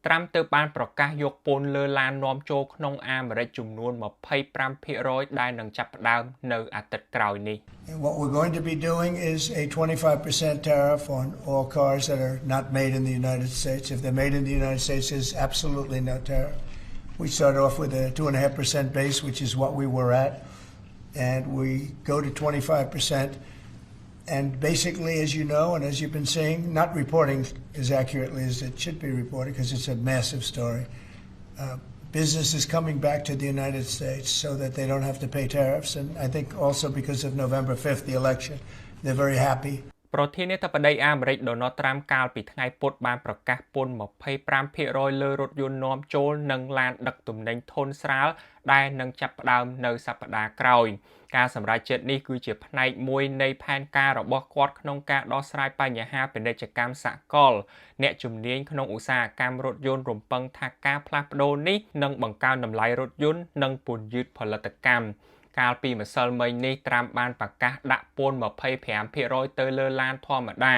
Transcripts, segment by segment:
ត្រាំទើបបានប្រកាសយកពន្ធលើឡាននាំចូលក្នុងអាមេរិកចំនួន 25% ដែលនឹងចាប់ផ្ដើមនៅអាទិត្យក្រោយនេះ What we're going to be doing is a 25% tariff on all cars that are not made in the United States. If they're made in the United States, there's absolutely no tariff. We start off with a 2.5% base, which is what we were at, and we go to 25%. And basically, as you know, and as you've been saying, not reporting as accurately as it should be reported because it's a massive story. Business is coming back to the United States so that they don't have to pay tariffs. And I think also because of November 5th, the election, they're very happy. ប្រធានាធិបតីអាមេរិក Donald Trump កាលពីថ្ងៃពុធបានប្រកាសពន្ធ 25% លើរថយន្តនាំចូលនិងឡានដឹកទំនិញធុនស្រាលដែលនឹងចាប់ផ្ដើមនៅសប្តាហ៍ក្រោយ ការសម្រេចចិត្តនេះគឺជាផ្នែកមួយនៃផែនការរបស់គាត់ក្នុងការដោះស្រាយបញ្ហាពាណិជ្ជកម្មសកល អ្នកជំនាញក្នុងឧស្សាហកម្មរថយន្តរំពឹងថាការផ្លាស់ប្ដូរនេះនឹងបង្កើនតម្លៃរថយន្តនិងពន្យឺតផលិតកម្ម កាលពីម្សិលមិញនេះត្រាំបានប្រកាសដាក់ពន្ធ 25% ទៅលើឡានធម្មតា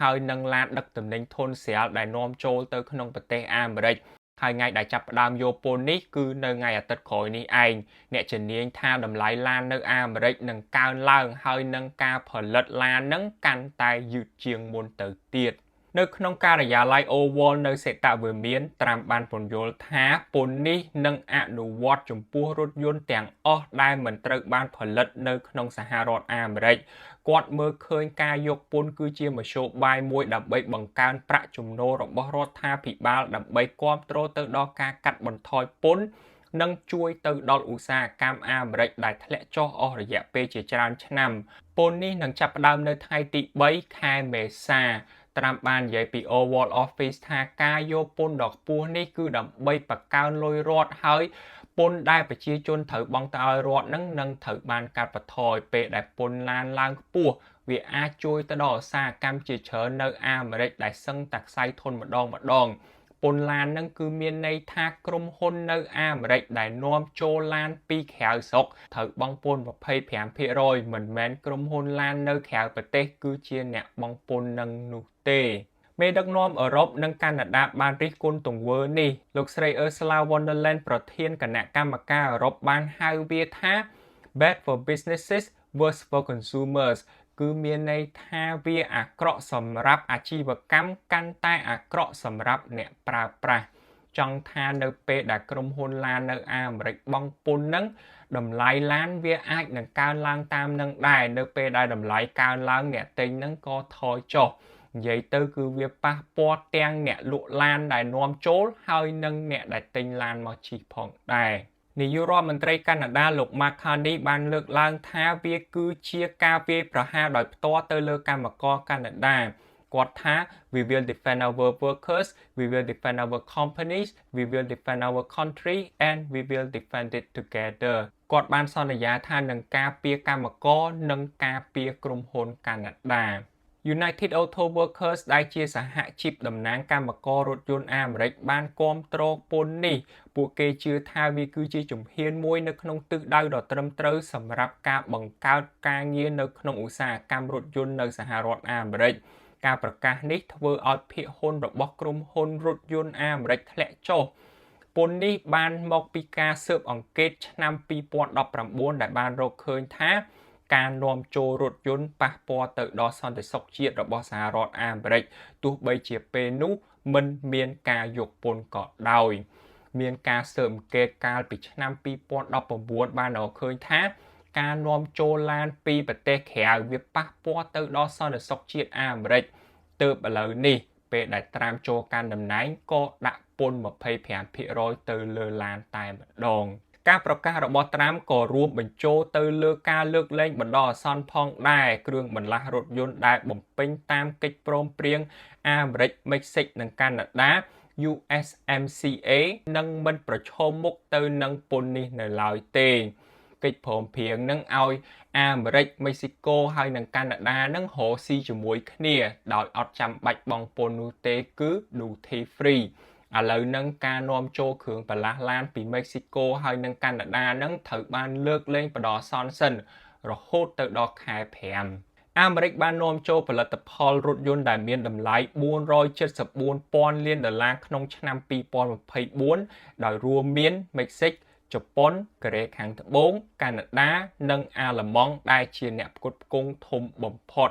ហើយនឹងឡានដឹកទំនិញធុនស្រាលដែលនាំចូលទៅក្នុងប្រទេសអាមេរិក ហើយថ្ងៃដែលចាប់ផ្ដើមយកពន្ធនេះគឺនៅថ្ងៃអាទិត្យក្រោយនេះឯង អ្នកជំនាញថាតម្លៃឡាននៅអាមេរិកនឹងកើនឡើងហើយនឹងការផលិតឡាននឹងកាន់តែយឺតជាងមុនទៅទៀត នៅក្នុងការិយាល័យ Oval នៅសេតវិមានត្រាំបានពន្យល់ថាពន្ធនេះនឹងអនុវត្តចំពោះរថយន្តទាំងអស់ដែលមិនត្រូវបានផលិតនៅក្នុងសហរដ្ឋអាមេរិក គាត់មើលឃើញការយកពន្ធគឺជាមធ្យោបាយមួយដើម្បីបង្កើនប្រាក់ចំណូលរបស់រដ្ឋាភិបាលដើម្បីគាំទ្រទៅដល់ការកាត់បន្ថយពន្ធ និងជួយទៅដល់ឧស្សាហកម្មអាមេរិកដែលធ្លាក់ចុះអស់រយៈពេលជាច្រើនឆ្នាំ ពន្ធនេះនឹងចាប់ផ្ដើមនៅថ្ងៃទី 3 ខែមេសា ត្រាំបាននិយាយពី Oval Office ថាការយកពន្ធដ៏ខ្ពស់នេះគឺដើម្បីបង្កើនលុយរដ្ឋហើយពន្ធដែលប្រជាជនត្រូវបង់ទៅឲ្យរដ្ឋនឹងត្រូវបានកាត់បន្ថយពេលដែលពន្ធឡានឡើងខ្ពស់វាអាចជួយទៅដល់ឧស្សាហកម្មជាច្រើននៅអាមេរិកដែលសឹងតែខ្សែធនម្ដង ពន្ធឡាននឹងគឺមានន័យថាក្រុមហ៊ុននៅអាមេរិកដែលនាំចូលឡានពីក្រៅស្រុកត្រូវបង់ពន្ធ 25% មិនមែនក្រុមហ៊ុនឡាននៅក្រៅប្រទេសគឺជាអ្នកបង់ពន្ធនឹងនោះទេ មេដឹកនាំអឺរ៉ុបនិងកាណាដាបានរិះគន់ទង្វើនេះ លោកស្រី Ursula von der Leyen ប្រធានគណៈកម្មការអឺរ៉ុបបានហៅវាថា bad for businesses, worse for consumers គឺមានន័យថាវាអាក្រក់សម្រាប់អាជីវកម្មកាន់តែអាក្រក់សម្រាប់អ្នកប្រើប្រាស់ ចង់ថានៅពេលដែលក្រុមហ៊ុនឡាននៅអាមេរិកបង់ពន្ធនឹងតម្លៃឡានវាអាចនឹងកើនឡើងតាមនឹងដែរនៅពេលដែលតម្លៃកើនឡើងអ្នកទិញនឹងក៏ថយចុះ និយាយទៅគឺវាប៉ះពាល់ទាំងអ្នកលក់ឡានដែលនាំចូលហើយនិងអ្នកដែលទិញឡានមកជិះផងដែរ នាយករដ្ឋមន្ត្រីកាណាដាលោក Mark Carney បានលើកឡើងថាវាគឺជាការវាយប្រហារដោយផ្ទាល់ទៅលើកម្មករកាណាដា គាត់ថា we will defend our workers, we will defend our companies, we will defend our country and we will defend it together គាត់បានសន្យាថានឹងការពារកម្មករនិងការពារក្រុមហ៊ុនកាណាដា United Auto Workers ដែលជាសហជីពតំណាងកម្មកររថយន្តអាមេរិកបានគាំទ្រពន្ធនេះ ពួកគេជឿថាវាគឺជាជំហានមួយនៅក្នុងទិសដៅដ៏ត្រឹមត្រូវសម្រាប់ការបង្កើតការងារនៅក្នុងឧស្សាហកម្មរថយន្តនៅសហរដ្ឋអាមេរិក ការប្រកាសនេះធ្វើឲ្យភាគហ៊ុនរបស់ក្រុមហ៊ុនរថយន្តអាមេរិកធ្លាក់ចុះ ពន្ធនេះបានមកពីការស៊ើបអង្កេតឆ្នាំ 2019 ដែលបានរកឃើញថាការនាំចូលរថយន្តប៉ះពាល់ទៅដល់សន្តិសុខជាតិរបស់សហរដ្ឋអាមេរិក ទោះបីជាពេលនោះមិនមានការយកពន្ធក៏ដោយ មានការស៊ើបអង្កេតកាលពីឆ្នាំ 2019 បានរកឃើញថាការនាំចូលឡានពីប្រទេសក្រៅវាប៉ះពាល់ទៅដល់សន្តិសុខជាតិអាមេរិក ទើបឥឡូវនេះពេលដែលត្រាំចូលកាន់តំណែងក៏ដាក់ពន្ធ 25% ទៅលើឡានតែម្ដង ការប្រកាសរបស់ត្រាំក៏រួមបញ្ចូលទៅលើការលើកលែងបណ្ដោះអាសន្នផងដែរគ្រឿងបន្លាស់រថយន្តដែលបំពេញតាមកិច្ចព្រមព្រៀងអាមេរិក មេក្សិកនិងកាណាដា USMCA នឹងមិនប្រឈមមុខទៅនឹងពន្ធនេះនៅឡើយទេ កិច្ចព្រមព្រៀងនឹងឲ្យអាមេរិក មេក្ស៊ីកូហើយនិងកាណាដានឹងរកស៊ីជាមួយគ្នាដោយអត់ចាំបាច់បង់ពន្ធនោះទេគឺ duty free ឥឡូវនឹងការនាំចូលគ្រឿងបន្លាស់ឡានពីមេក្ស៊ីកូហើយនិងកាណាដានឹងត្រូវបានលើកលែងបណ្ដោះអាសន្នសិនរហូតទៅដល់ខែ 5 អាមេរិកបាននាំចូលផលិតផលរថយន្តដែលមានតម្លៃ$474,000 លានក្នុងឆ្នាំ2024 ដោយរួមមានមិចស៊ិក ជប៉ុន កូរ៉េខាងត្បូង កាណាដា និងអាល្លឺម៉ង់ដែលជាអ្នកផ្គត់ផ្គង់ធំបំផុត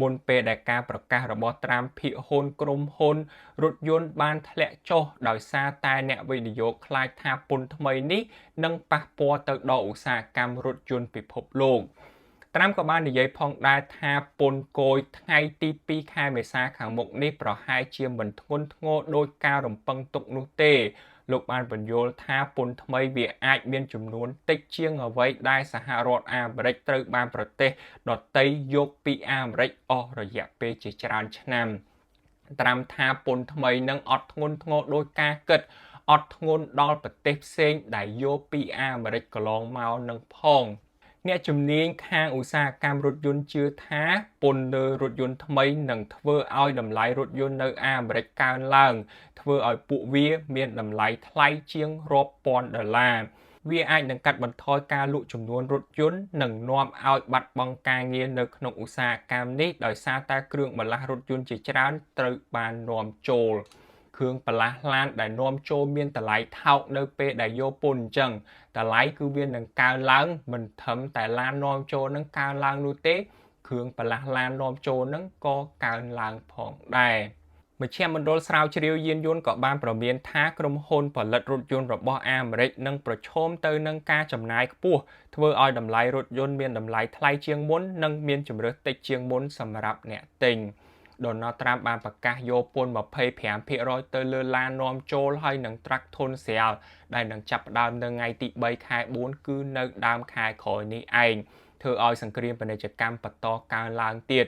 មុនពេលដែលការប្រកាសរបស់ត្រាំភាគហ៊ុនក្រុមហ៊ុនរថយន្តបានធ្លាក់ចុះដោយសារតែអ្នកវិនិយោគខ្លាចថាពន្ធថ្មីនេះនឹងប៉ះពាល់ទៅដល់ឧស្សាហកម្មរថយន្តពិភពលោក ត្រាំក៏បាននិយាយផងដែរថាពន្ធគយថ្ងៃទី 2 ខែមេសាខាងមុខនេះប្រហែលជាមិនធ្ងន់ធ្ងរដោយការរំពឹងទុកនោះទេ លោកបានបញ្យល់ថាពន្ធថ្មីវាអាចមានចំនួនតិចជាងអ្វីដែលសហរដ្ឋអាមេរិកត្រូវបានប្រទេសដទៃយកពីអាមេរិកអស់រយៈពេលជាច្រើនឆ្នាំ ត្រាំថាពន្ធថ្មីនឹងអត់ធ្ងន់ធ្ងរដោយការគិតអត់ធ្ងន់ដល់ប្រទេសផ្សេងដែលយកពីអាមេរិកកន្លងមកនឹងផងអ្នកជំនាញខាងឧស្សាហកម្មរថយន្តជឿថាពន្ធលើរថយន្តថ្មីនឹងធ្វើឲ្យតម្លៃរថយន្តនៅអាមេរិកកើនឡើងធ្វើឲ្យពួកវាមានតម្លៃថ្លៃជាងរាប់ពាន់ដុល្លារ វាអាចនឹងកាត់បន្ថយការលក់ចំនួនរថយន្តនិងនាំឲ្យបាត់បង់ការងារនៅក្នុងឧស្សាហកម្មនេះដោយសារតែគ្រឿងបន្លាស់រថយន្តជាច្រើនត្រូវបាននាំចូល គ្រឿងបន្លាស់ឡានដែលនាំចូលមានតម្លៃថោកនៅពេលដែលយកពន្ធអញ្ចឹងតម្លៃគឺវានឹងកើនឡើងមិនត្រឹមតែឡាននាំចូលនឹងកើនឡើងនោះទេគ្រឿងបន្លាស់ឡាននាំចូលនឹងក៏កើនឡើងផងដែរមជ្ឈមណ្ឌលស្រាវជ្រាវយានយន្តក៏បានប្រមានថាក្រុមហ៊ុនផលិតរថយន្តរបស់អាមេរិកនឹងប្រឈមទៅនឹងការចំណាយខ្ពស់ធ្វើឲ្យតម្លៃរថយន្តមានតម្លៃថ្លៃជាងមុននិងមានជម្រើសតិចជាងមុនសម្រាប់អ្នកទិញ Donald Trump បានប្រកាសយកពន្ធ 25% ទៅលើឡាននាំចូលហើយនឹងត្រាក់ធុនស្រាលដែលនឹងចាប់ផ្ដើមនៅថ្ងៃទី 3 ខែ 4 គឺនៅដើមខែក្រោយនេះឯងធ្វើឲ្យសង្គ្រាមពាណិជ្ជកម្មបន្តកើនឡើងទៀត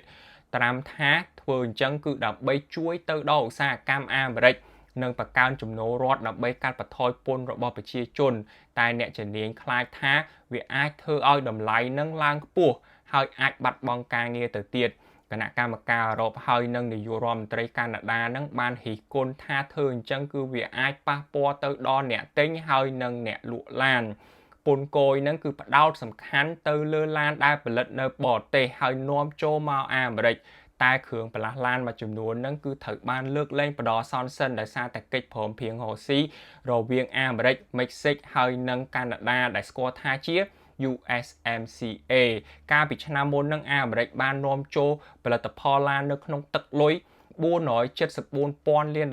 ត្រាំថាធ្វើអញ្ចឹងគឺដើម្បីជួយទៅដល់ឧស្សាហកម្មអាមេរិកនិងបង្កើនចំណូលរដ្ឋដើម្បីកាត់បន្ថយពន្ធរបស់ប្រជាជនតែអ្នកជំនាញខ្លាចថាវាអាចធ្វើឲ្យតម្លៃនឹងឡើងខ្ពស់ហើយអាចបាត់បង់ការងារទៅទៀត គណៈកម្មការអឺរ៉ុបហើយនិងនាយករដ្ឋមន្ត្រីកាណាដានឹងបានរិះគន់ថាធ្វើអញ្ចឹងគឺវាអាចប៉ះពាល់ទៅដល់អ្នកទិញហើយនិងអ្នកលក់ឡានពន្ធគយនឹងគឺផ្ដោតសំខាន់ទៅលើឡានដែលផលិតនៅបរទេសហើយនាំចូលមកអាមេរិកតែគ្រឿងបន្លាស់ឡានមួយចំនួននឹងគឺត្រូវបានលើកលែងបដសនសិនដោយសារតែកិច្ចព្រមព្រៀងរ៉ូស៊ីរវាងអាមេរិកមិចស៊ិកហើយនិងកាណាដាដែលស្គាល់ថាជា USMCA កាលពីឆ្នាំមុននឹងអាមេរិកបាននាំចូលផលិតផលឡាននៅក្នុងទឹកលុយ$474,000 លាន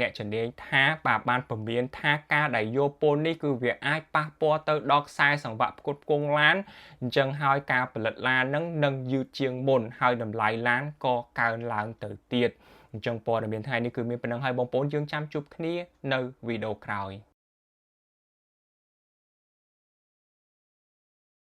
អ្នកជំនាញថាបានពមៀនថាការដែលយកពន្ធនេះគឺវាអាចប៉ះពាល់ទៅដល់ខ្សែសង្វាក់ផ្គត់ផ្គង់ឡានអញ្ចឹងហើយការផលិតឡាននឹងយឺតជាងមុនហើយតម្លៃឡានក៏កើនឡើងទៅទៀតអញ្ចឹងព័ត៌មានថ្ងៃនេះគឺមានប៉ុណ្្នឹងហើយបងប្អូនយើងចាំជួបគ្នានៅវីដេអូក្រោយ